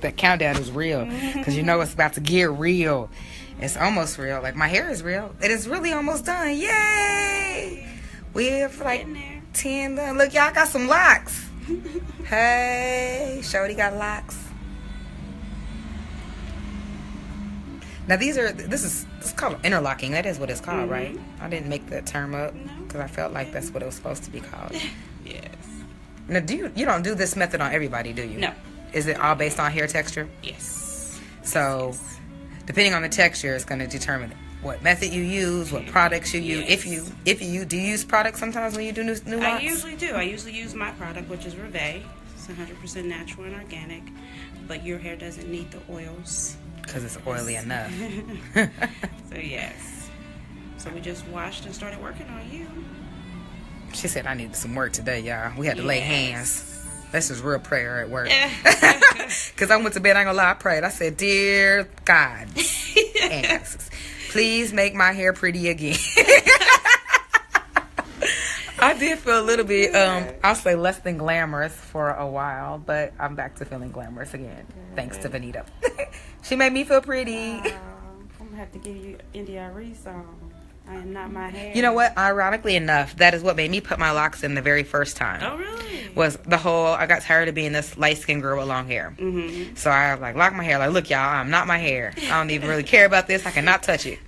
That countdown is real because you know it's about to get real. It's almost real. Like, my hair is real. It is really almost done. Yay! We have like 10 done. Look, y'all got some locks. Hey, Shorty got locks. Now this is called interlocking. That is what it's called, right? I didn't make that term up because I felt like that's what it was supposed to be called. Yes. Now, you don't do this method on everybody, do you? No. Is it all based on hair texture? Yes. So, depending on the texture, it's going to determine what method you use, what products you use. Yes. If you do you use products sometimes when you do new locks? I usually do. I usually use my product, which is Revé. It's 100% natural and organic, but your hair doesn't need the oils. Because it's oily enough. So yes. So we just washed and started working on you. She said I needed some work today, y'all. We had to lay hands. This is real prayer at work. Because I went to bed, I ain't gonna lie, I prayed. I said, dear God, please make my hair pretty again. I did feel a little bit, I'll say less than glamorous for a while, but I'm back to feeling glamorous again. Thanks to Vanita. She made me feel pretty. I'm going to have to give you India Arie song. I am not my hair. You know what? Ironically enough, that is what made me put my locks in the very first time. Oh, really? Was the whole, I got tired of being this light-skinned girl with long hair. Mm-hmm. So I like locked my hair. Like, look, y'all, I'm not my hair. I don't even really care about this. I cannot touch it.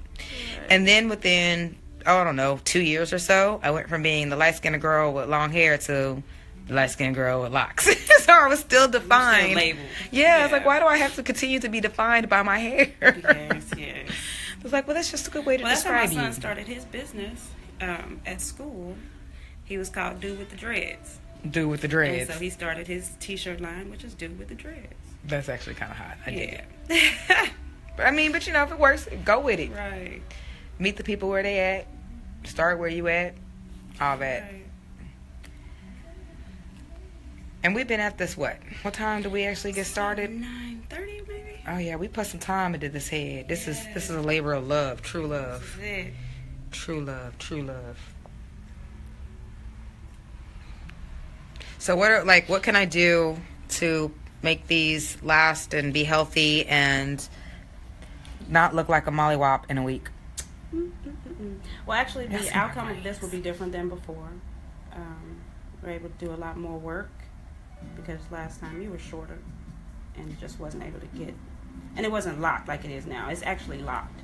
And then within, I don't know, 2 years or so, I went from being the light-skinned girl with long hair to the light-skinned girl with locks. So I was still defined. Still labeled. Yeah, I was like, why do I have to continue to be defined by my hair? Yes. I was like, well, that's just a good way to describe you. That's how my son started his business at school. He was called Dude with the Dreads. Dude with the Dreads. And so he started his T-shirt line, which is Dude with the Dreads. That's actually kind of hot. I dig it. But you know, if it works, go with it. Right. Meet the people where they at. Start where you at. All that. Right. And we've been at this, what time do we actually get started? 9:30 maybe. Oh yeah, we put some time into this head. This is a labor of love, true love. This is it. True love. So what can I do to make these last and be healthy and not look like a mollywop in a week? Well, actually, the outcome of this will be different than before. We're able to do a lot more work because last time you were shorter and just wasn't able to get, and it wasn't locked like it is now. It's actually locked.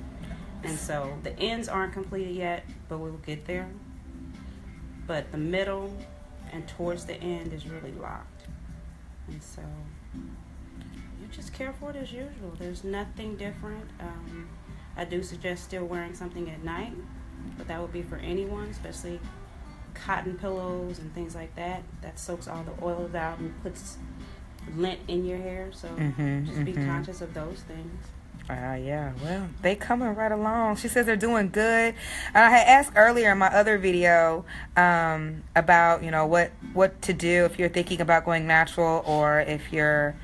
And so the ends aren't completed yet, but we'll get there. But the middle and towards the end is really locked. And so you just care for it as usual. There's nothing different. I do suggest still wearing something at night, but that would be for anyone, especially cotton pillows and things like that. That soaks all the oils out and puts lint in your hair. So just be conscious of those things. Yeah, well, they coming right along. She says they're doing good. I had asked earlier in my other video about, you know, what to do if you're thinking about going natural or if you're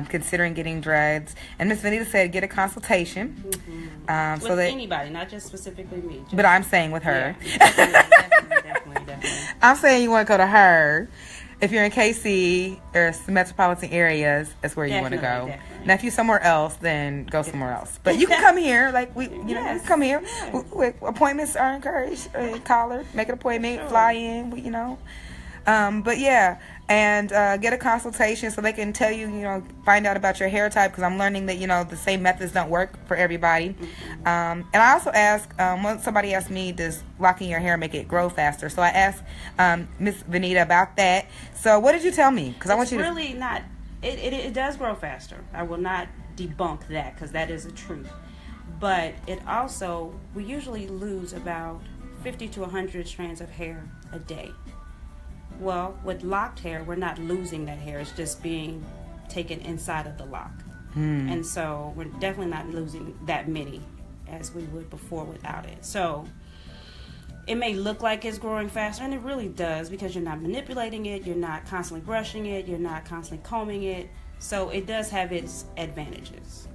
considering getting dreads. And Miss Vanita said get a consultation. With so that anybody, not just specifically me. But I'm saying with her. Yeah, definitely. I'm saying you want to go to her. If you're in KC or some metropolitan areas, that's where you want to go. Definitely. Now, if you're somewhere else, then go somewhere else. But you can come here, you can come here. Appointments are encouraged. Call her, make an appointment, fly in. But yeah, and get a consultation so they can tell you, find out about your hair type, because I'm learning that the same methods don't work for everybody. And I also asked, when somebody asked me, does locking your hair make it grow faster? So I asked Miss Vanita about that. So what did you tell me? Because I want you to really not. It does grow faster. I will not debunk that because that is a truth. But it also, we usually lose about 50 to 100 strands of hair a day. Well, with locked hair, we're not losing that hair. It's just being taken inside of the lock. And so we're definitely not losing that many as we would before without it. So it may look like it's growing faster, and it really does, because you're not manipulating it, you're not constantly brushing it, you're not constantly combing it. So it does have its advantages.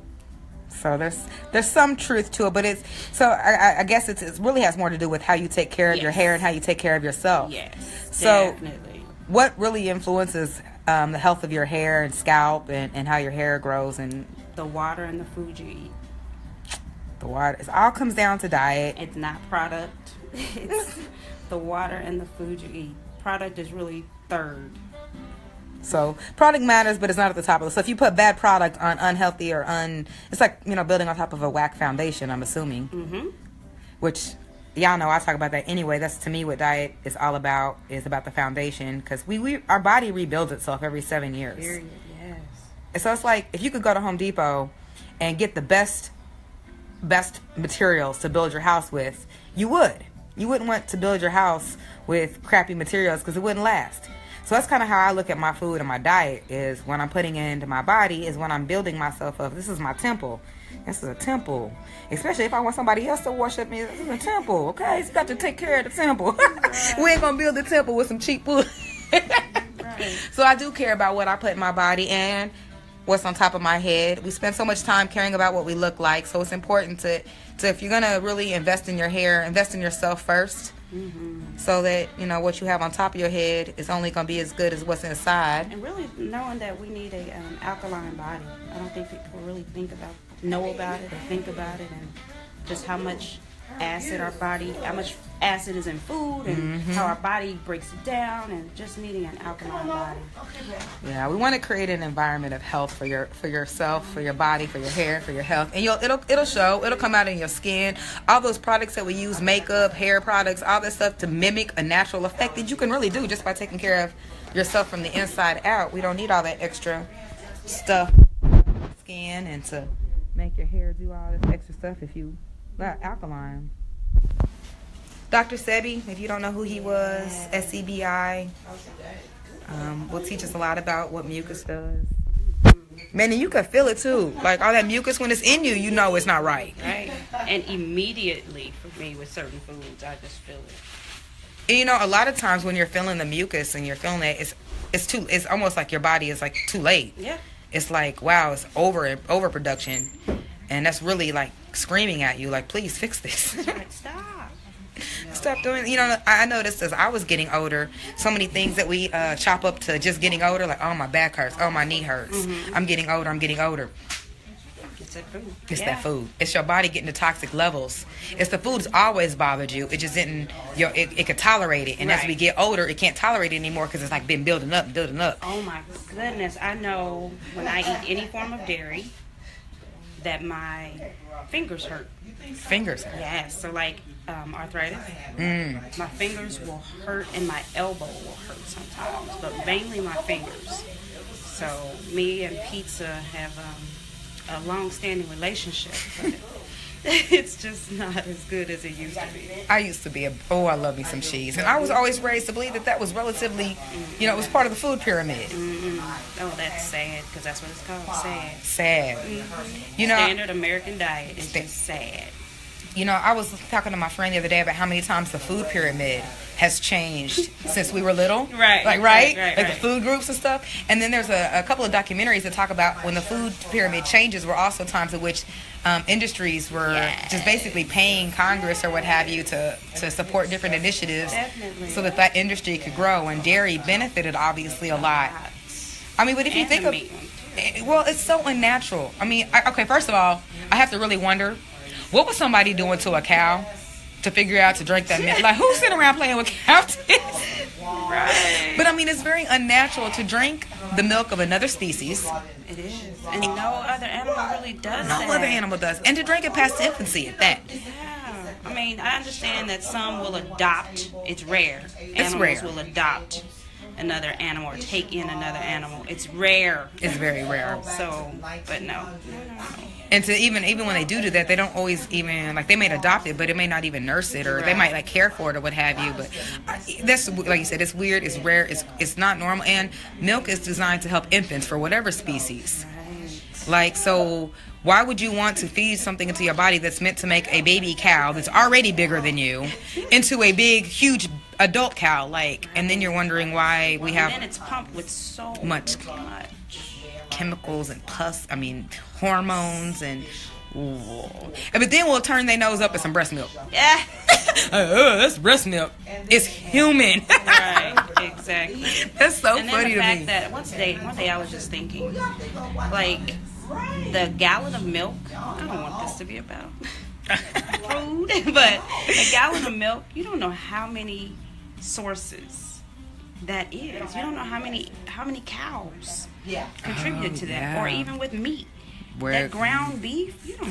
So there's some truth to it, but I guess it really has more to do with how you take care of your hair and how you take care of yourself. Yes, so definitely. What really influences the health of your hair and scalp and how your hair grows and the water and the food you eat. The water. It all comes down to diet. It's not product. It's the water and the food you eat. Product is really third. So product matters, but it's not at the top of the. So if you put bad product on unhealthy or it's like building on top of a whack foundation. I'm assuming. Mm-hmm. Which y'all know I talk about that anyway. That's to me what diet is all about. Is about the foundation because our body rebuilds itself every 7 years. Period. Yes. And so it's like if you could go to Home Depot and get the best materials to build your house with, you would. You wouldn't want to build your house with crappy materials because it wouldn't last. So that's kind of how I look at my food and my diet is when I'm putting it into my body is when I'm building myself up. This is my temple. This is a temple. Especially if I want somebody else to worship me. This is a temple, okay? You got to take care of the temple. Right. We ain't going to build the temple with some cheap wood. Right. So I do care about what I put in my body and what's on top of my head. We spend so much time caring about what we look like. So it's important to if you're going to really invest in your hair, invest in yourself first. Mm-hmm. So that what you have on top of your head is only going to be as good as what's inside. And really knowing that we need a alkaline body. I don't think people really know about it or think about it, and just how much acid how much acid is in food, and how our body breaks it down, and just needing an alkaline body. Yeah, we want to create an environment of health for yourself, for your body, for your hair, for your health, and it'll show. It'll come out in your skin. All those products that we use, makeup, hair products, all that stuff to mimic a natural effect that you can really do just by taking care of yourself from the inside out. We don't need all that extra stuff on your skin and to make your hair do all this extra stuff if you got alkaline. Dr. Sebi, if you don't know who he was, SCBI, will teach us a lot about what mucus does. Man, and you can feel it too. Like all that mucus when it's in you, it's not right. Right. And immediately for me with certain foods, I just feel it. And a lot of times when you're feeling the mucus and you're feeling it, it's almost like your body is like too late. Yeah. It's like, wow, it's overproduction. And that's really like screaming at you, like, please fix this. That's right. Stop doing. I noticed as I was getting older, so many things that we chop up to just getting older, like, oh, my back hurts, oh, my knee hurts. Mm-hmm. I'm getting older. It's that food. It's that food. It's your body getting to toxic levels. It's the food that's always bothered you. It just didn't, it could tolerate it. And as we get older, it can't tolerate it anymore because it's like been building up. Oh, my goodness. I know when I eat any form of dairy that my fingers hurt. Fingers hurt? Yes. So, like, arthritis. My fingers will hurt and my elbow will hurt sometimes, but mainly my fingers. So me and pizza have a long-standing relationship, but it's just not as good as it used to be. I used to be I love me some cheese, and I was always raised to believe that was relatively, it was part of the food pyramid. Oh, that's sad, because that's what it's called, sad. Standard American diet is just sad. I was talking to my friend the other day about how many times the food pyramid has changed since we were little. Right. Like the food groups and stuff. And then there's a couple of documentaries that talk about when the food pyramid changes were also times in which industries were just basically paying Congress or what have you to support different initiatives. Definitely. So that industry could grow. And dairy benefited obviously a lot. I mean, but if you think of it's so unnatural. I mean, first of all, I have to really wonder, what was somebody doing to a cow to figure out to drink that milk? Like, who's sitting around playing with cow tits? Right. But I mean, it's very unnatural to drink the milk of another species. It is. And no other animal really does that. No other animal does. And to drink it past infancy at that. Yeah. I mean, I understand that some will adopt. It's rare. Animals will adopt another animal or take in another animal. It's rare. It's very rare. So, but no. And to even when they do that, they don't always even, like, they may adopt it, but it may not even nurse it, or they might like care for it or what have you. But that's, like you said, it's weird, it's rare, it's not normal. And milk is designed to help infants for whatever species. Like, so why would you want to feed something into your body that's meant to make a baby cow that's already bigger than you into a big, huge adult cow? Like, and then you're wondering why we have. And then it's pumped with so much chemicals and hormones and. But then we'll turn their nose up at some breast milk. Yeah. That's breast milk. It's human. Right. Exactly. That's so and funny then the to fact me. that one day I was just thinking, like, the gallon of milk. I don't want this to be about food, but a gallon of milk. You don't know how many sources that is. You don't know how many cows contributed to that, or even with meat. That ground beef, you don't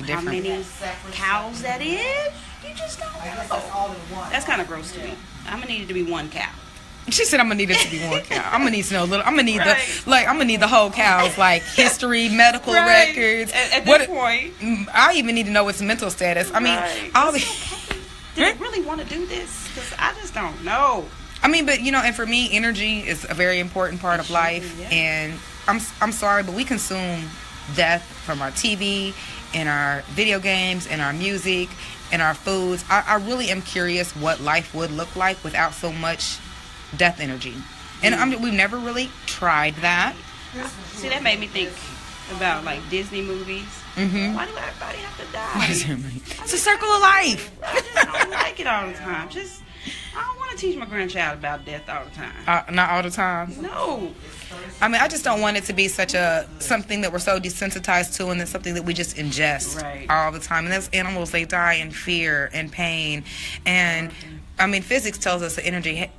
know how many cows that is. You just don't know. That's kind of gross to me. I'm gonna need it to be one cow. She said, "I'm gonna need it to be one cow. I'm gonna need to know a little. I'm gonna need I'm gonna need the whole cow's like history, medical records. At this point, I even need to know its mental status. I mean, all the. Do they really want to do this? Because I just don't know. I mean, but and for me, energy is a very important part of life, and I'm sorry, but we consume death from our TV and our video games and our music and our foods. I really am curious what life would look like without so much death energy. And we've never really tried that. See, that made me think about like Disney movies. Mm-hmm. Why do everybody have to die? It's a circle of life. I just don't like it all the time. I don't want to teach my grandchild about death all the time. Not all the time. No. I mean, I just don't want it to be something that we're so desensitized to, and it's something that we just ingest all the time. And those animals, they die in fear and pain. And I mean, physics tells us that energy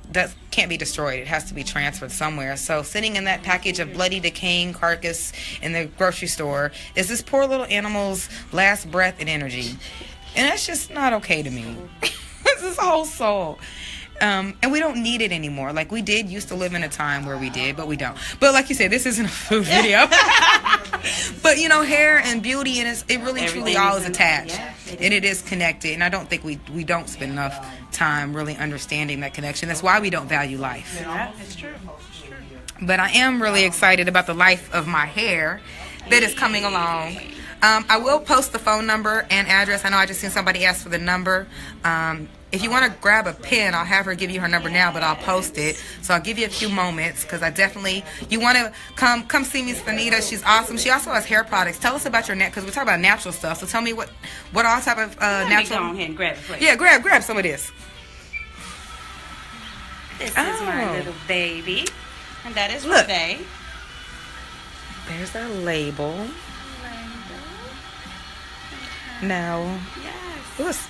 can't be destroyed. It has to be transferred somewhere. So sitting in that package of bloody, decaying carcass in the grocery store is this poor little animal's last breath and energy. And that's just not okay to me. It's his whole soul. And we don't need it anymore. Like, we used to live in a time where we did, but we don't. But like you said, this isn't a food video. But, hair and beauty, and it really, truly all is attached. And it is connected. And I don't think we don't spend enough time really understanding that connection. That's why we don't value life. Yeah, it's true. But I am really excited about the life of my hair that is coming along. I will post the phone number and address. I know I just seen somebody ask for the number. If you want to grab a pen, I'll have her give you her number now, but I'll post it. So I'll give you a few moments, because you want to come see Miss Fanita. She's awesome. She also has hair products. Tell us about your because we're talking about natural stuff. So tell me what all type of natural. Go ahead and grab it, please. Yeah, grab some of this. This is my little baby, and that is Renee. There's our label. Now, it was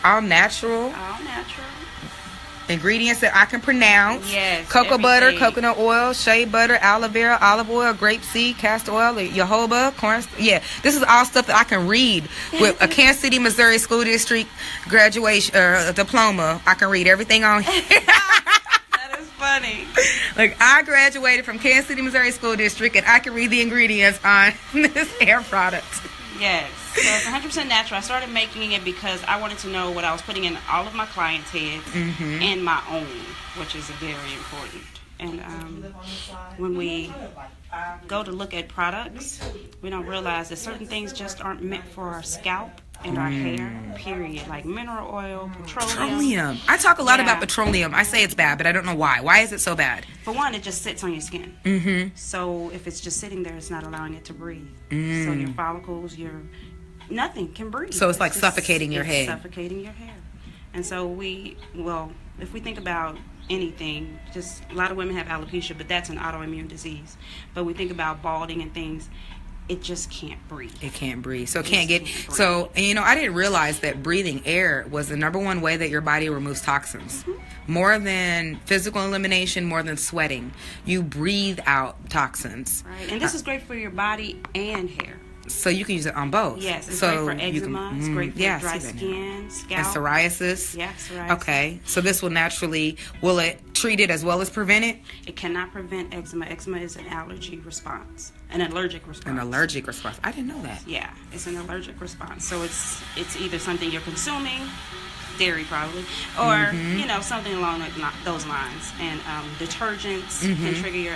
all natural ingredients that I can pronounce. Yes. Cocoa butter, coconut oil, shea butter, aloe vera, olive oil, grapeseed, castor oil, jojoba, corn. Yeah, this is all stuff that I can read with a Kansas City, Missouri School District graduation diploma. I can read everything on here. That is funny. Like, I graduated from Kansas City, Missouri School District, and I can read the ingredients on this hair product. Yes. So it's 100% natural. I started making it because I wanted to know what I was putting in all of my clients' heads and my own, which is very important. And when we go to look at products, we don't realize that certain things just aren't meant for our scalp and our hair, period. Like mineral oil, petroleum. I talk a lot about petroleum. I say it's bad, but I don't know why. Why is it so bad? For one, it just sits on your skin. So if it's just sitting there, it's not allowing it to breathe. So your follicles, nothing can breathe. So it's like suffocating your head. Suffocating your hair. And so if we think about anything, just a lot of women have alopecia, but that's an autoimmune disease. But we think about balding and things, it just can't breathe. It can't breathe. So I didn't realize that breathing air was the number one way that your body removes toxins. More than physical elimination, more than sweating. You breathe out toxins. Right. And this is great for your body and hair. So you can use it on both. Yes, it's great for eczema. It's great for dry skin, scalp. And psoriasis. Yeah, psoriasis. Okay, so this will it treat it as well as prevent it? It cannot prevent eczema. Eczema is an allergy response, an allergic response. An allergic response. I didn't know that. Yeah, it's an allergic response. So it's either something you're consuming, dairy probably, or something along those lines. And detergents can trigger your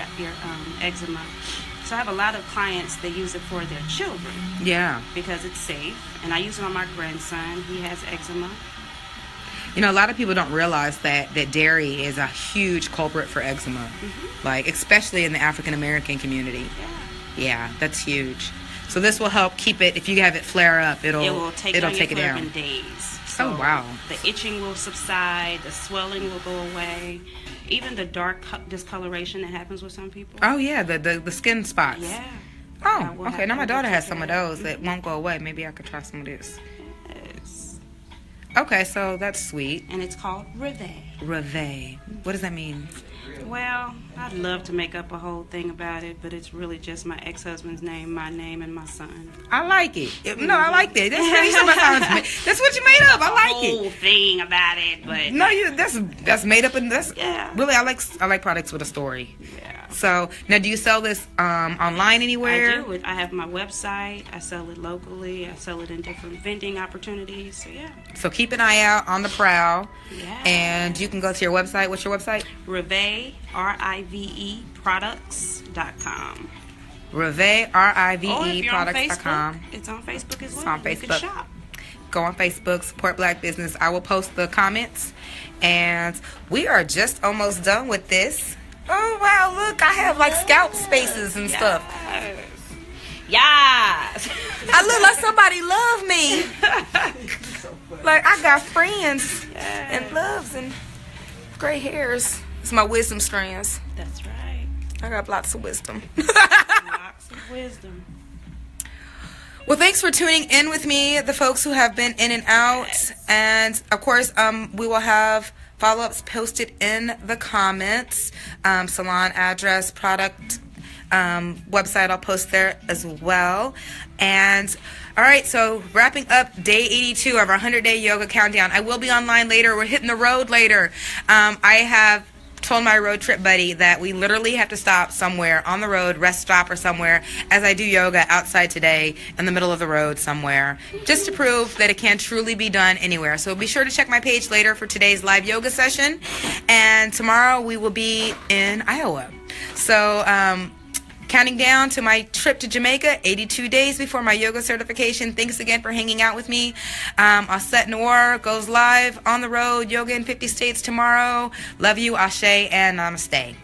eczema. So I have a lot of clients that use it for their children. Yeah. Because it's safe. And I use it on my grandson. He has eczema. A lot of people don't realize that dairy is a huge culprit for eczema. Like, especially in the African American community. Yeah, that's huge. So this will help keep it, if you have it flare up, it'll take it down. In days. So oh, wow. The itching will subside, the swelling will go away, even the dark discoloration that happens with some people. Oh, yeah, the skin spots. Yeah. Oh, okay. Now my daughter has some of those that won't go away. Maybe I could try some of this. Yes. Okay, so that's sweet. And it's called Reveille. Reveille. What does that mean? Well, I'd love to make up a whole thing about it, but it's really just my ex-husband's name, my name, and my son. I like it. No, I like that. That's really that's what you made up. I like it. The whole thing about it, but no, that's made up, and that's really I like products with a story. Yeah. So now, do you sell this online anywhere? I do. I have my website. I sell it locally. I sell it in different vending opportunities. So yeah. So keep an eye out on the prowl. Yeah. And you can go to your website. What's your website? Reveille, RIVE products.com. Reveille, RIVE products.com. It's on Facebook as well. It's on Facebook. You can shop. Go on Facebook, support Black business. I will post the comments. And we are just almost done with this. Oh, wow, look, I have like scalp spaces and stuff. Yes. I look like somebody love me. Like I got friends and loves and gray hairs. It's my wisdom strands. That's right. I got lots of wisdom. Lots of wisdom. Well, thanks for tuning in with me, the folks who have been in and out. Yes. And, of course, we will have follow-ups posted in the comments. Salon address, product, website, I'll post there as well. And, all right, so wrapping up day 82 of our 100-day yoga countdown. I will be online later. We're hitting the road later. I have told my road trip buddy that we literally have to stop somewhere on the road, rest stop or somewhere, as I do yoga outside today in the middle of the road somewhere, just to prove that it can truly be done anywhere. So be sure to check my page later for today's live yoga session. And tomorrow we will be in Iowa. So counting down to my trip to Jamaica, 82 days before my yoga certification. Thanks again for hanging out with me. Aset Noor goes live on the road, yoga in 50 states tomorrow. Love you, ashe, and namaste.